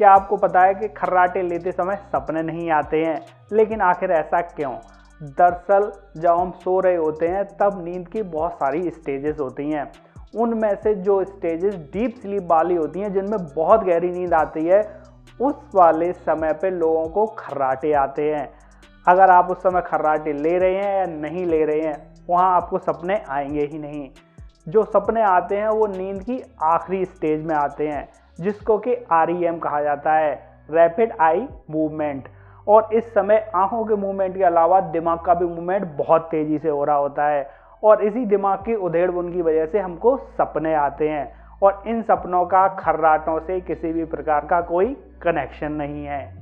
क्या आपको पता है कि खर्राटे लेते समय सपने नहीं आते हैं? लेकिन आखिर ऐसा क्यों? दरअसल जब हम सो रहे होते हैं तब नींद की बहुत सारी स्टेजेस होती हैं। उनमें से जो स्टेजेस डीप स्लीप वाली होती हैं, जिनमें बहुत गहरी नींद आती है, उस वाले समय पे लोगों को खर्राटे आते हैं। अगर आप उस समय खर्राटे ले रहे हैं या नहीं ले रहे हैं, वहाँ आपको सपने आएंगे ही नहीं। जो सपने आते हैं वो नींद की आखिरी स्टेज में आते हैं, जिसको कि REM कहा जाता है, रैपिड आई मूवमेंट। और इस समय आंखों के मूवमेंट के अलावा दिमाग का भी मूवमेंट बहुत तेज़ी से हो रहा होता है, और इसी दिमाग की उधेड़-बुन की वजह से हमको सपने आते हैं। और इन सपनों का खर्राटों से किसी भी प्रकार का कोई कनेक्शन नहीं है।